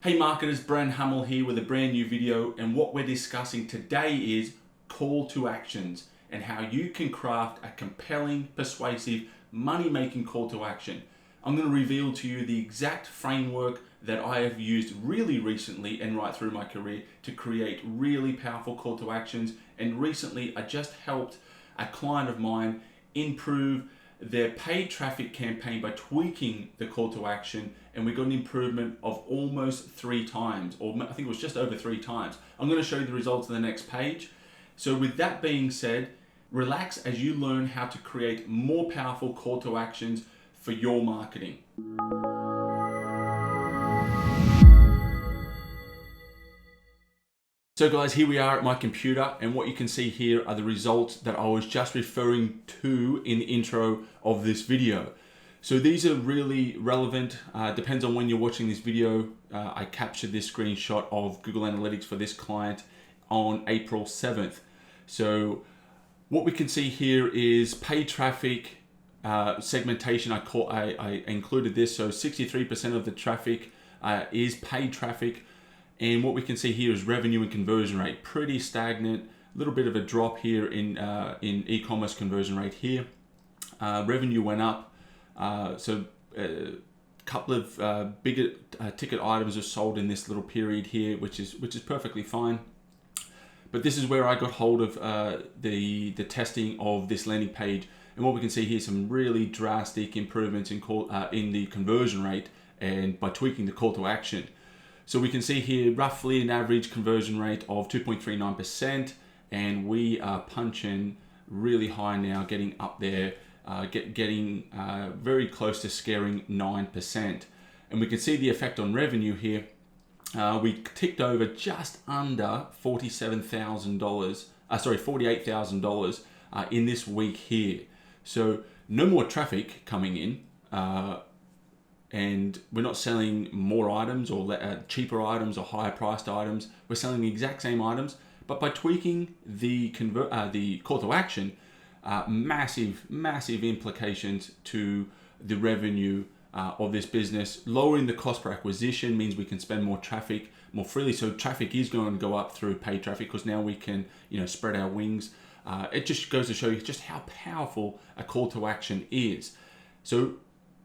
Hey marketers, Bren here with a brand new video, and what we're discussing today is call to actions and how you can craft a compelling, persuasive, money-making call to action. I'm going to reveal to you the exact framework that I have used really recently and right through my career to create really powerful call to actions. And recently I just helped a client of mine improve their paid traffic campaign by tweaking the call to action, and we got an improvement of almost 3 times, or I think it was just over 3 times. I'm going to show you the results on the next page. So with that being said, relax as you learn how to create more powerful call to actions for your marketing. So guys, here we are at my computer, and what you can see here are the results that I was just referring to in the intro of this video. So these are really relevant, depends on when you're watching this video. I captured this screenshot of Google Analytics for this client on April 7th. So what we can see here is paid traffic segmentation. I included this, so 63% of the traffic is paid traffic. And what we can see here is revenue and conversion rate, pretty stagnant. A little bit of a drop here in e-commerce conversion rate here. Revenue went up, so a couple of bigger ticket items are sold in this little period here, which is perfectly fine. But this is where I got hold of the testing of this landing page, and what we can see here is some really drastic improvements in the conversion rate, and by tweaking the call to action. So we can see here roughly an average conversion rate of 2.39%, and we are punching really high now, getting up there, getting very close to scaring 9%. And we can see the effect on revenue here. We ticked over just under $48,000 in this week here. So no more traffic coming in. And we're not selling more items or cheaper items or higher priced items. We're selling the exact same items, but by tweaking the call to action, massive implications to the revenue of this business. Lowering the cost per acquisition means we can spend more traffic more freely. So traffic is going to go up through paid traffic because now we can spread our wings. It just goes to show you just how powerful a call to action is. So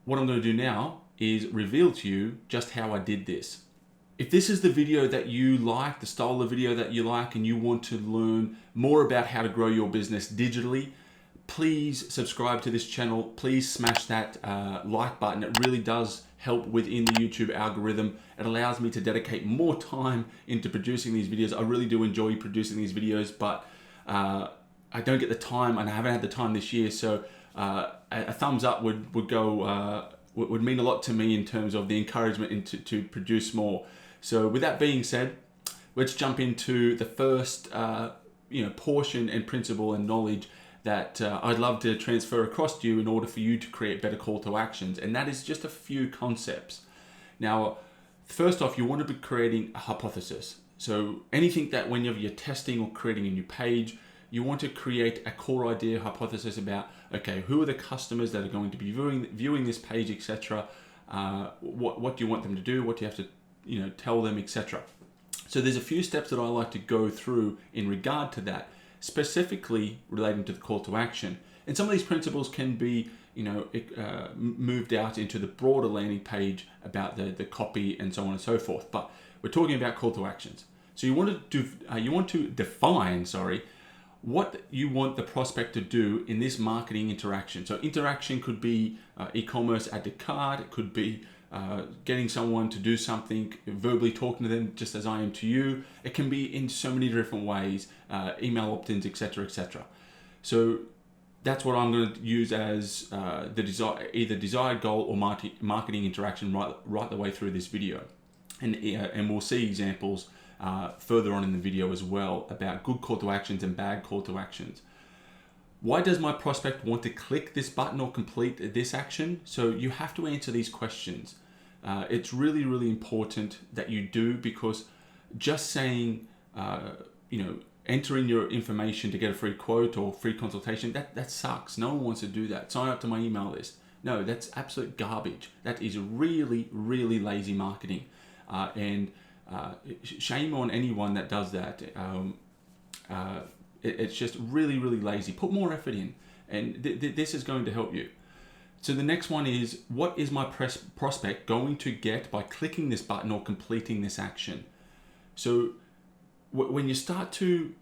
what I'm going to do now is reveal to you just how I did this. If this is the video that you like, the style of video that you like, and you want to learn more about how to grow your business digitally, please subscribe to this channel. Please smash that like button. It really does help within the YouTube algorithm. It allows me to dedicate more time into producing these videos. I really do enjoy producing these videos, but I don't get the time, and I haven't had the time this year, so a thumbs up would mean a lot to me in terms of the encouragement to produce more. So with that being said, let's jump into the first portion and principle and knowledge that I'd love to transfer across to you in order for you to create better call to actions, and that is just a few concepts. Now, first off, you want to be creating a hypothesis. So anything that whenever you're testing or creating a new page, you want to create a core idea hypothesis about, okay, who are the customers that are going to be viewing this page, etc. What do you want them to do? What do you have to tell them, etc. So there's a few steps that I like to go through in regard to that, specifically relating to the call to action. And some of these principles can be moved out into the broader landing page about the copy and so on and so forth. But we're talking about call to actions. So you want to define what you want the prospect to do in this marketing interaction. So interaction could be e-commerce, add to cart. It could be getting someone to do something, verbally talking to them just as I am to you. It can be in so many different ways, email opt-ins, etc., etc. So that's what I'm going to use as either desired goal or marketing interaction right the way through this video. And we'll see examples further on in the video as well about good call to actions and bad call to actions. Why does my prospect want to click this button or complete this action? So you have to answer these questions. It's really, really important that you do, because just saying, entering your information to get a free quote or free consultation, that sucks. No one wants to do that. Sign up to my email list. No, that's absolute garbage. That is really, really lazy marketing. And shame on anyone that does that. It's just really, really lazy. Put more effort in, and this is going to help you. So the next one is, what is my prospect going to get by clicking this button or completing this action? So when you start to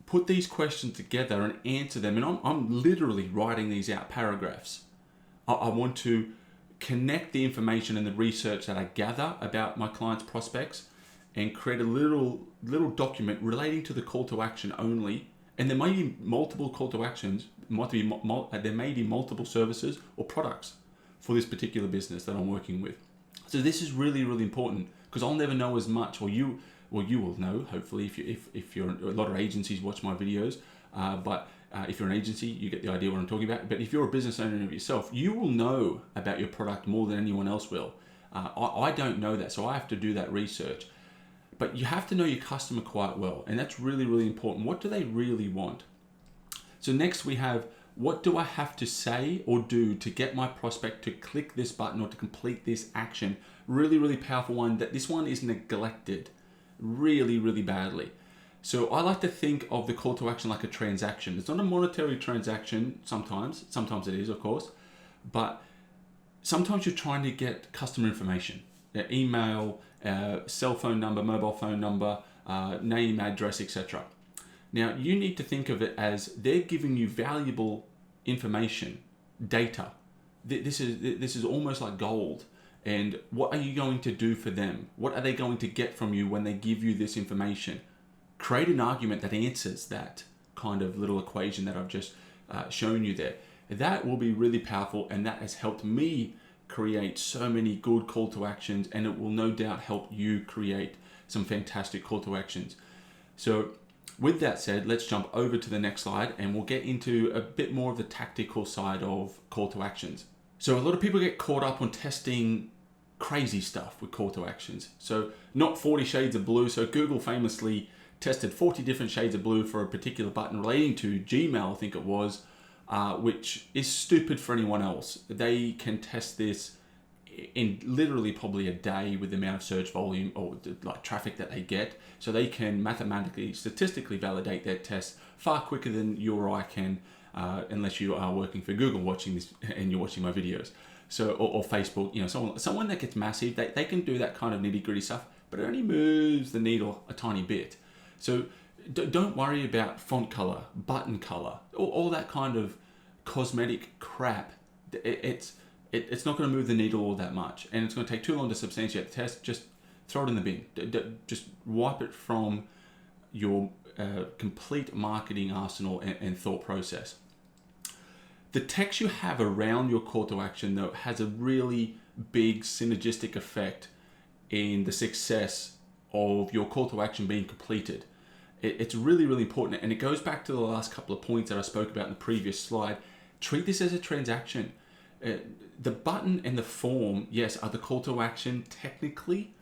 put these questions together and answer them, and I'm literally writing these out, paragraphs. I want to connect the information and the research that I gather about my clients' prospects and create a little document relating to the call to action only. And there may be multiple call to actions. There may be multiple services or products for this particular business that I'm working with. So this is really, really important, because I'll never know as much, or you will know, hopefully, if you're a lot of agencies watch my videos, but if you're an agency, you get the idea what I'm talking about. But if you're a business owner yourself, you will know about your product more than anyone else will. I don't know that, so I have to do that research. But you have to know your customer quite well, and that's really, really important. What do they really want? So next we have, what do I have to say or do to get my prospect to click this button or to complete this action? Really, really powerful one. That this one is neglected really, really badly. So I like to think of the call to action like a transaction. It's not a monetary transaction sometimes. Sometimes it is, of course. But sometimes you're trying to get customer information. Their email, cell phone number, mobile phone number, name, address, etc. Now, you need to think of it as they're giving you valuable information, data. This is almost like gold. And what are you going to do for them? What are they going to get from you when they give you this information? Create an argument that answers that kind of little equation that I've just shown you there. That will be really powerful, and that has helped me create so many good call to actions, and it will no doubt help you create some fantastic call to actions. So with that said, let's jump over to the next slide, and we'll get into a bit more of the tactical side of call to actions. So a lot of people get caught up on testing crazy stuff with call to actions. So not 40 shades of blue. So Google famously tested 40 different shades of blue for a particular button relating to Gmail, I think it was, which is stupid for anyone else. They can test this in literally probably a day with the amount of search volume or like traffic that they get. So they can mathematically, statistically validate their tests far quicker than you or I can, unless you are working for Google watching this and you're watching my videos. So, or Facebook, someone that gets massive, they can do that kind of nitty gritty stuff, but it only moves the needle a tiny bit. So don't worry about font color, button color, all that kind of cosmetic crap. It's not going to move the needle all that much, and it's going to take too long to substantiate the test. Just throw it in the bin. Just wipe it from your complete marketing arsenal and thought process. The text you have around your call to action, though, has a really big synergistic effect in the success of your call to action being completed. It's really, really important, and it goes back to the last couple of points that I spoke about in the previous slide. Treat this as a transaction. The button and the form, yes, are the call to action technically,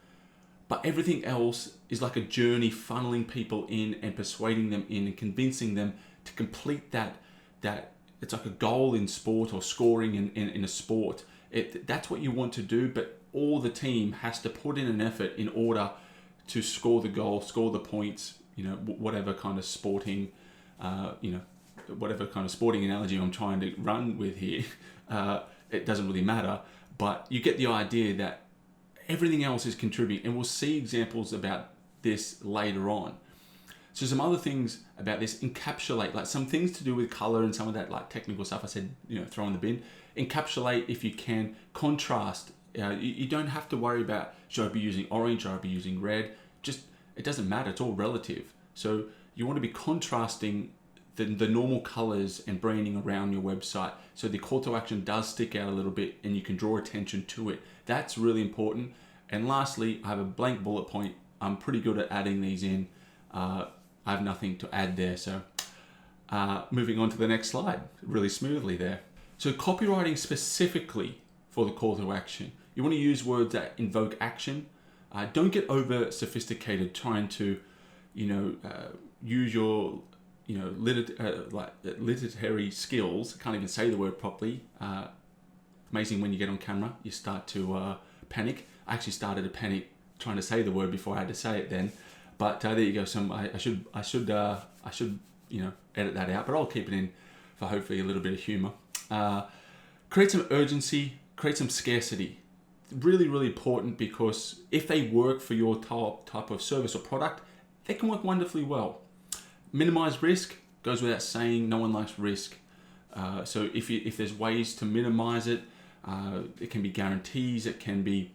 but everything else is like a journey funneling people in and persuading them in and convincing them to complete that it's like a goal in sport or scoring in a sport. That's what you want to do, but all the team has to put in an effort in order to score the goal, score the points, whatever kind of sporting, whatever kind of sporting analogy I'm trying to run with here. It doesn't really matter, but you get the idea that everything else is contributing, and we'll see examples about this later on. So some other things about this: encapsulate, like some things to do with color and some of that like technical stuff I said, throw in the bin. Encapsulate if you can. Contrast. You don't have to worry about, should I be using orange, should I be using red? Just, it doesn't matter, it's all relative. So you want to be contrasting the normal colors and branding around your website, so the call to action does stick out a little bit and you can draw attention to it. That's really important. And lastly, I have a blank bullet point. I'm pretty good at adding these in. I have nothing to add there, so moving on to the next slide really smoothly there. So copywriting specifically for the call to action, you want to use words that invoke action. Don't get over sophisticated trying to use your literary skills. Can't even say the word properly. Amazing when you get on camera, you start to panic. I actually started to panic trying to say the word before I had to say it then. But there you go. I should edit that out, but I'll keep it in for hopefully a little bit of humor. Create some urgency, create some scarcity. Really, really important, because if they work for your type of service or product, they can work wonderfully well. Minimize risk, goes without saying. No one likes risk. So if there's ways to minimize it, it can be guarantees, it can be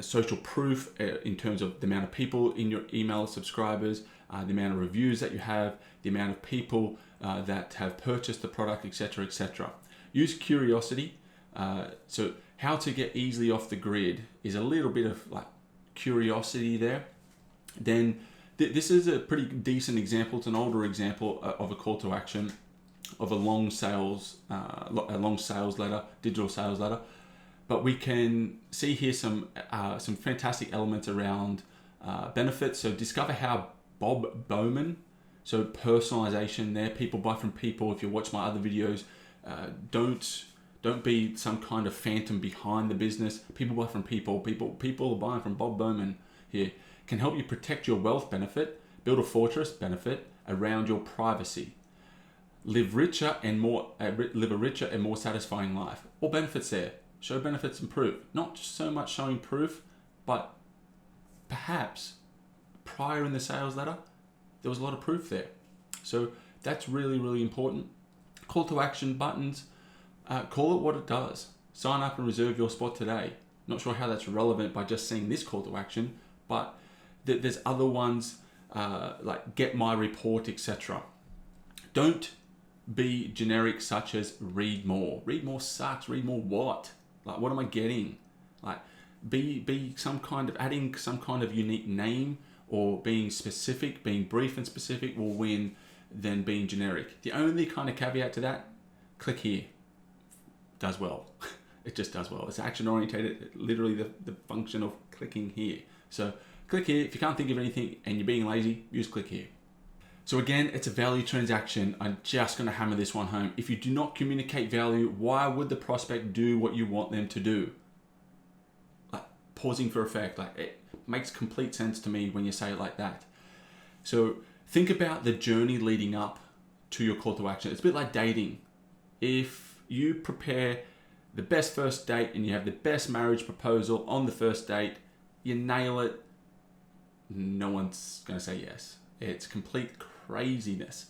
social proof in terms of the amount of people in your email subscribers, the amount of reviews that you have, the amount of people that have purchased the product, etc., etc. Use curiosity. So how to get easily off the grid is a little bit of like curiosity there. Then this is a pretty decent example. It's an older example of a call to action of a long sales letter, digital sales letter. But we can see here some fantastic elements around benefits. So discover how Bob Bowman, so personalization there, people buy from people. If you watch my other videos, don't be some kind of phantom behind the business. People buy from people. People are buying from Bob Bowman here. Can help you protect your wealth benefit, build a fortress benefit around your privacy. Live a richer and more satisfying life. All benefits there. Show benefits and proof. Not so much showing proof, but perhaps prior in the sales letter, there was a lot of proof there. So that's really, really important. Call to action buttons. Call it what it does. Sign up and reserve your spot today. Not sure how that's relevant by just seeing this call to action, but there's other ones like get my report, etc. Don't be generic, such as read more. Read more sucks. Read more what? Like, what am I getting? Like, be some kind of adding some kind of unique name, or being specific, being brief and specific will win than being generic. The only kind of caveat to that, click here. Does well. It just does well. It's action orientated. Literally the function of clicking here. So click here. If you can't think of anything and you're being lazy, use click here. So again, it's a value transaction. I'm just going to hammer this one home. If you do not communicate value, why would the prospect do what you want them to do? Like, pausing for effect. Like, it makes complete sense to me when you say it like that. So think about the journey leading up to your call to action. It's a bit like dating. If you prepare the best first date and you have the best marriage proposal on the first date, you nail it, no one's going to say yes. It's complete craziness.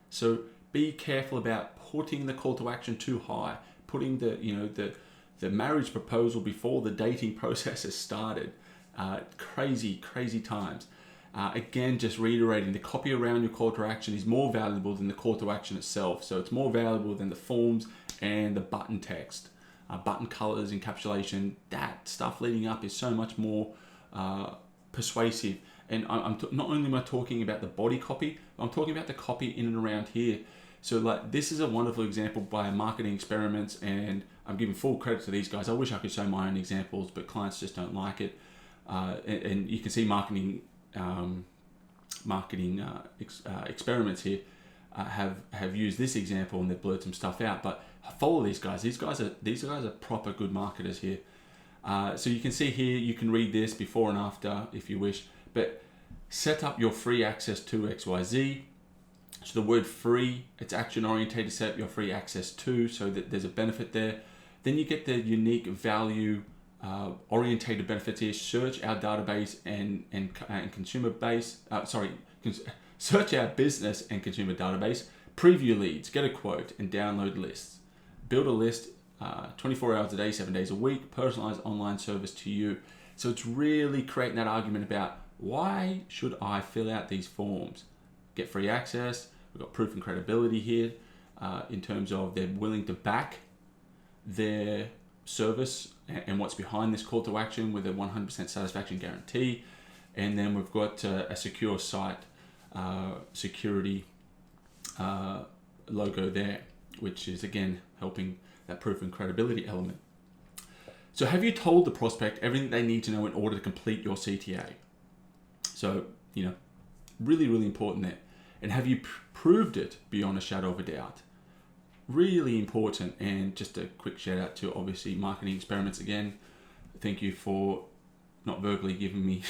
So be careful about putting the call to action too high, putting the marriage proposal before the dating process has started. Crazy times. Again, just reiterating, the copy around your call to action is more valuable than the call to action itself. So it's more valuable than the forms and the button text, button colors, encapsulation. That stuff leading up is so much more persuasive. And not only am I talking about the body copy, I'm talking about the copy in and around here. So like, this is a wonderful example by Marketing Experiments, and I'm giving full credit to these guys. I wish I could show my own examples, but clients just don't like it. And you can see Marketing Experiments here have used this example, and they've blurred some stuff out. But follow these guys. These guys are proper good marketers here. So you can see here, you can read this before and after if you wish. But set up your free access to XYZ. So the word free, it's action oriented. Set up your free access to, so that there's a benefit there. Then you get the unique value orientated benefits here. Search our database and consumer base. Search our business and consumer database. Preview leads. Get a quote and download lists. Build a list 24 hours a day, 7 days a week. Personalized online service to you. So it's really creating that argument about, why should I fill out these forms? Get free access. We've got proof and credibility here in terms of they're willing to back their service and what's behind this call to action with a 100% satisfaction guarantee. And then we've got a secure site security logo there, which is again helping that proof and credibility element. So have you told the prospect everything they need to know in order to complete your CTA? So, really, really important there. And have you proved it beyond a shadow of a doubt? Really important. And just a quick shout out to, obviously, Marketing Experiments again. thank you for not verbally giving me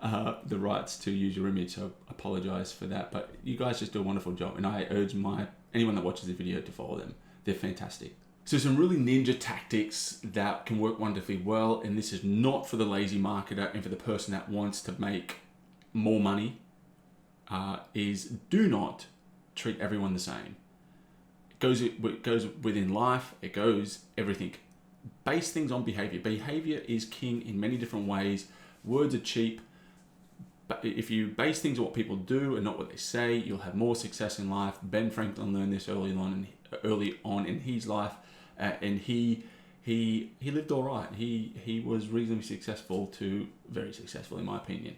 the rights to use your image. So I apologize for that. But you guys just do a wonderful job, and I urge anyone that watches the video to follow them. They're fantastic. So some really ninja tactics that can work wonderfully well, and this is not for the lazy marketer and for the person that wants to make more money, is do not treat everyone the same. It goes within life, it goes everything. Base things on behavior. Behavior is king in many different ways. Words are cheap, but if you base things on what people do and not what they say, you'll have more success in life. Ben Franklin learned this early on in his life, and he lived all right. He was reasonably successful to very successful in my opinion.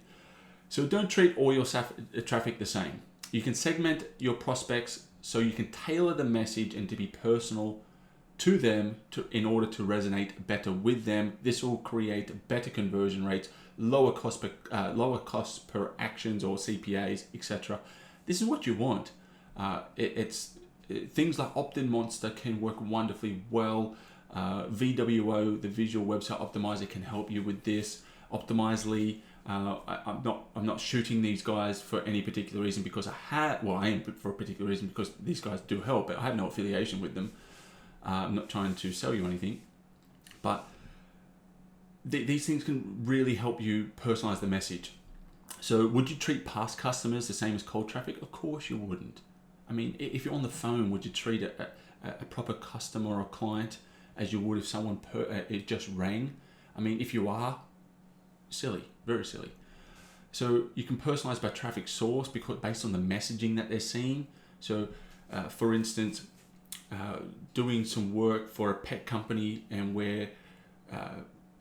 So don't treat all your traffic the same. You can segment your prospects so you can tailor the message and to be personal to them in order to resonate better with them. This will create better conversion rates, lower cost per actions or CPAs, etc. This is what you want. Things like Opt-in Monster can work wonderfully well. VWO, the Visual Website Optimizer, can help you with this. Optimizely. I'm not shooting these guys for any particular reason because I am for a particular reason because these guys do help, but I have no affiliation with them. I'm not trying to sell you anything, but these things can really help you personalize the message. So would you treat past customers the same as cold traffic? Of course you wouldn't. I mean, if you're on the phone, would you treat a proper customer or client as you would if someone it just rang? I mean, if you are, silly, very silly. So you can personalize by traffic source because based on the messaging that they're seeing. So for instance, doing some work for a pet company and we're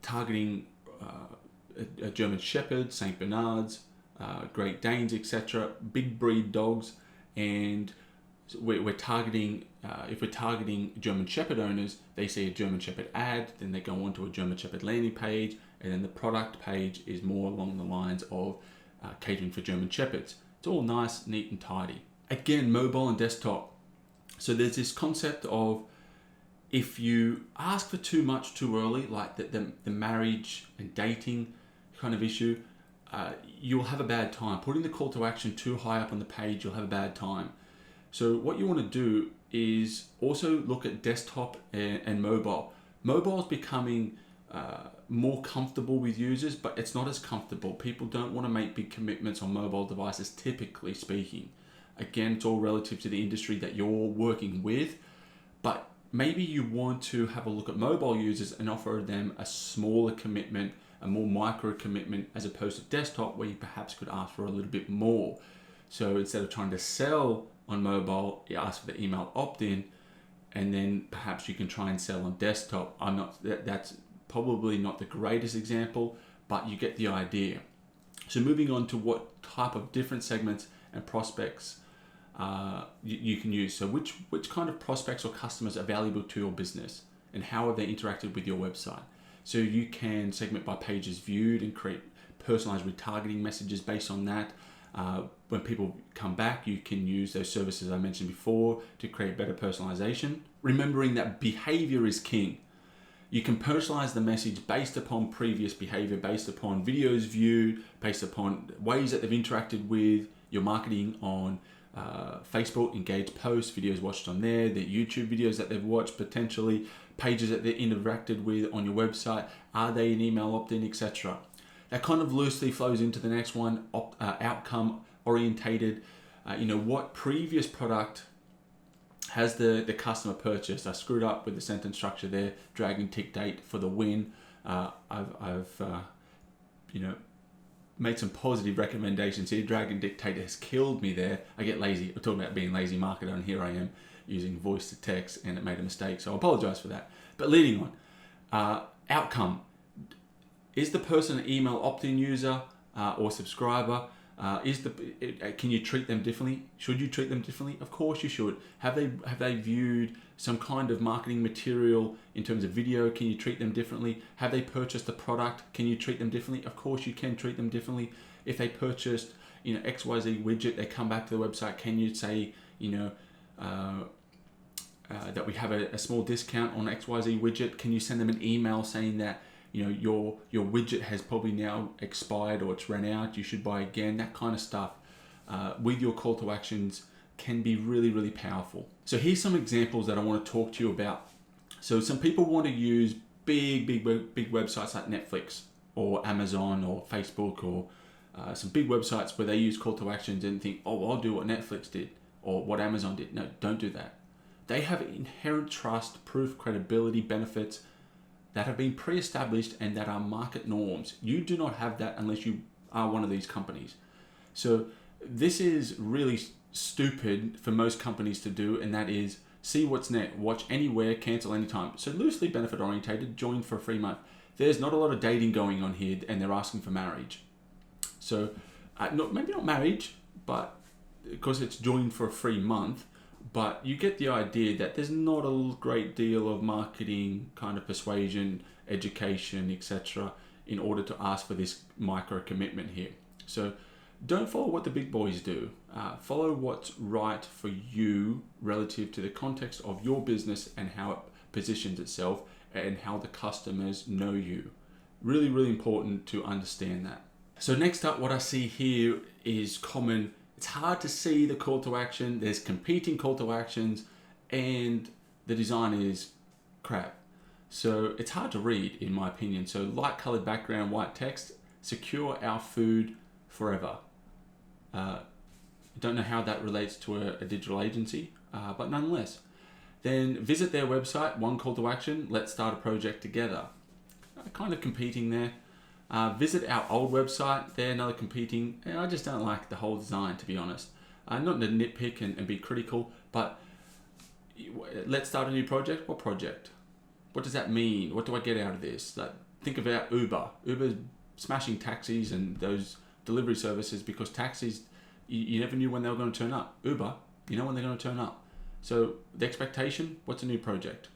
targeting a German Shepherd, Saint Bernards, Great Danes, etc., big breed dogs, and we're targeting, if we're targeting German Shepherd owners, they see a German Shepherd ad, then they go onto a German Shepherd landing page, and then the product page is more along the lines of catering for German Shepherds. It's all nice, neat, and tidy. Again, mobile and desktop. So there's this concept of if you ask for too much too early, like the marriage and dating kind of issue, you'll have a bad time. Putting the call to action too high up on the page, you'll have a bad time. So what you want to do is also look at desktop and mobile. Mobile is becoming more comfortable with users, but it's not as comfortable. People don't want to make big commitments on mobile devices, typically speaking. Again, it's all relative to the industry that you're working with, but maybe you want to have a look at mobile users and offer them a smaller commitment, a more micro commitment, as opposed to desktop where you perhaps could ask for a little bit more. So instead of trying to sell on mobile, you ask for the email opt-in, and then perhaps you can try and sell on desktop. That's probably not the greatest example, but you get the idea. So moving on to what type of different segments and prospects you can use. So which kind of prospects or customers are valuable to your business and how have they interacted with your website? So you can segment by pages viewed and create personalized retargeting messages based on that. When people come back, you can use those services I mentioned before to create better personalization. Remembering that behavior is king. You can personalize the message based upon previous behavior, based upon videos viewed, based upon ways that they've interacted with your marketing on Facebook, engaged posts, videos watched on there, the YouTube videos that they've watched potentially, pages that they've interacted with on your website, are they an email opt-in, etc. That kind of loosely flows into the next one, outcome orientated. What previous product has the customer purchased? I screwed up with the sentence structure there. Drag and tick date for the win. I've made some positive recommendations here. Drag and dictate has killed me there. I get lazy. We're talking about being lazy marketer, and here I am using voice to text, and it made a mistake. So I apologize for that. But leading on, outcome. Is the person an email opt-in user or subscriber? Can you treat them differently? Should you treat them differently? Of course you should. Have they viewed some kind of marketing material in terms of video? Can you treat them differently? Have they purchased a product? Can you treat them differently? Of course you can treat them differently. If they purchased XYZ widget, they come back to the website, can you say that we have a small discount on XYZ widget? Can you send them an email saying that your widget has probably now expired or it's run out, you should buy again. That kind of stuff with your call to actions can be really, really powerful. So here's some examples that I want to talk to you about. So some people want to use big websites like Netflix or Amazon or Facebook or some big websites where they use call to actions and think, oh, I'll do what Netflix did or what Amazon did. No, don't do that. They have inherent trust, proof, credibility, benefits that have been pre-established and that are market norms. You do not have that unless you are one of these companies. So this is really stupid for most companies to do, and that is see what's next, watch anywhere, cancel anytime. So loosely benefit orientated, join for a free month. There's not a lot of dating going on here, and they're asking for marriage. So maybe not marriage, but because it's joined for a free month, but you get the idea that there's not a great deal of marketing, kind of persuasion, education, etc. in order to ask for this micro commitment here. So don't follow what the big boys do. Follow what's right for you relative to the context of your business and how it positions itself and how the customers know you. Really, really important to understand that. So next up, what I see here is common. It's hard to see the call to action. There's competing call to actions and the design is crap. So it's hard to read, in my opinion. So light colored background, white text, secure our food forever. Don't know how that relates to a digital agency, but nonetheless. Then visit their website, one call to action, let's start a project together. Kind of competing there. Visit our old website, they're another competing. I just don't like the whole design, to be honest. Not to nitpick and be critical, but let's start a new project. What project? What does that mean? What do I get out of this? Think about Uber. Uber's smashing taxis and those delivery services because taxis, you never knew when they were going to turn up. Uber, you know when they're going to turn up. So the expectation, what's a new project?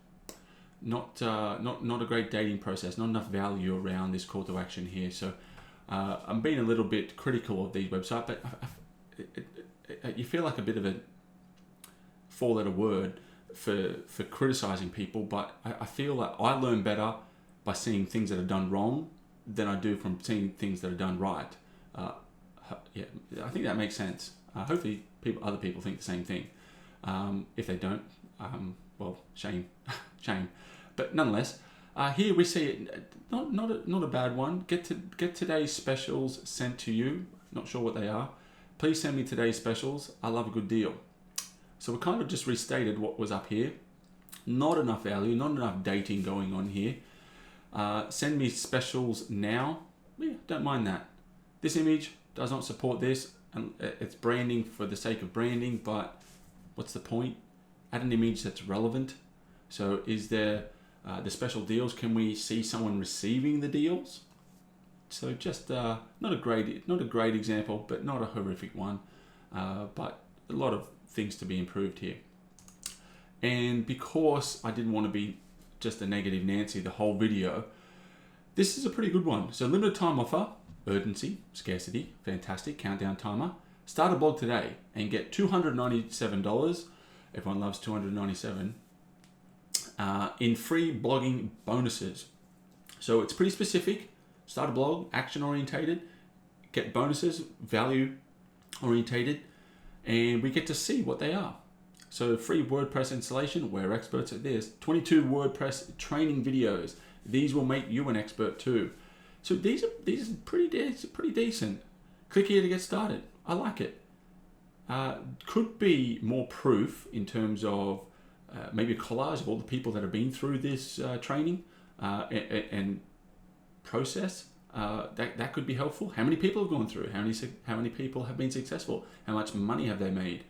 Not a great dating process, not enough value around this call to action here. So I'm being a little bit critical of these websites, but you feel like a bit of a four-letter word for criticizing people, but I feel like I learn better by seeing things that are done wrong than I do from seeing things that are done right. Yeah, I think that makes sense. Hopefully other people think the same thing. If they don't, well, shame. But nonetheless, here we see it, not a bad one. Get today's specials sent to you. Not sure what they are. Please send me today's specials. I love a good deal. So we kind of just restated what was up here. Not enough value, not enough dating going on here. Send me specials now. Yeah, don't mind that. This image does not support this, and it's branding for the sake of branding, but what's the point? Add an image that's relevant. So is there the special deals? Can we see someone receiving the deals? So just not a great example, but not a horrific one. But a lot of things to be improved here. And because I didn't want to be just a negative Nancy the whole video, this is a pretty good one. So limited time offer, urgency, scarcity, fantastic, countdown timer. Start a blog today and get $297. Everyone loves $297 in free blogging bonuses. So it's pretty specific. Start a blog, action orientated, get bonuses, value orientated, and we get to see what they are. So free WordPress installation, we're experts at this. 22 WordPress training videos. These will make you an expert too. So these are pretty decent. Click here to get started. I like it. Could be more proof in terms of maybe a collage of all the people that have been through this training and process. That could be helpful. How many people have gone through? How many people have been successful? How much money have they made?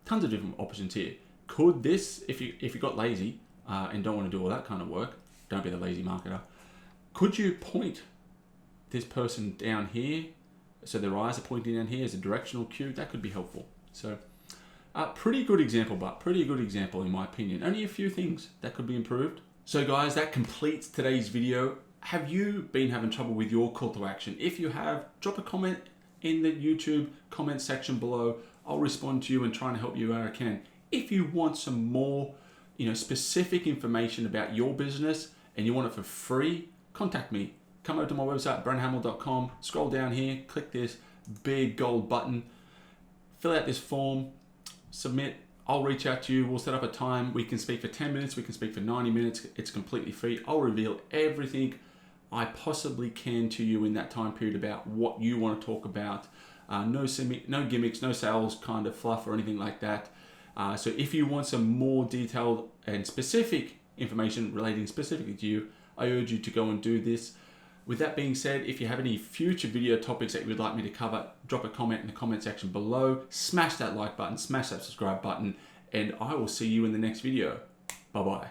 Tons of different options here. Could this, if you got lazy and don't want to do all that kind of work, don't be the lazy marketer. Could you point this person down here so their eyes are pointing down here as a directional cue? That could be helpful. So pretty good example in my opinion. Only a few things that could be improved. So guys, that completes today's video. Have you been having trouble with your call to action? If you have, drop a comment in the YouTube comment section below. I'll respond to you and try and help you where I can. If you want some more, specific information about your business and you want it for free, contact me. Come over to my website, brenhamel.com, scroll down here, click this big gold button, fill out this form, submit. I'll reach out to you. We'll set up a time. We can speak for 10 minutes. We can speak for 90 minutes. It's completely free. I'll reveal everything I possibly can to you in that time period about what you want to talk about. No gimmicks, no sales kind of fluff or anything like that. So if you want some more detailed and specific information relating specifically to you, I urge you to go and do this. With that being said, if you have any future video topics that you would like me to cover, drop a comment in the comment section below. Smash that like button, smash that subscribe button, and I will see you in the next video. Bye-bye.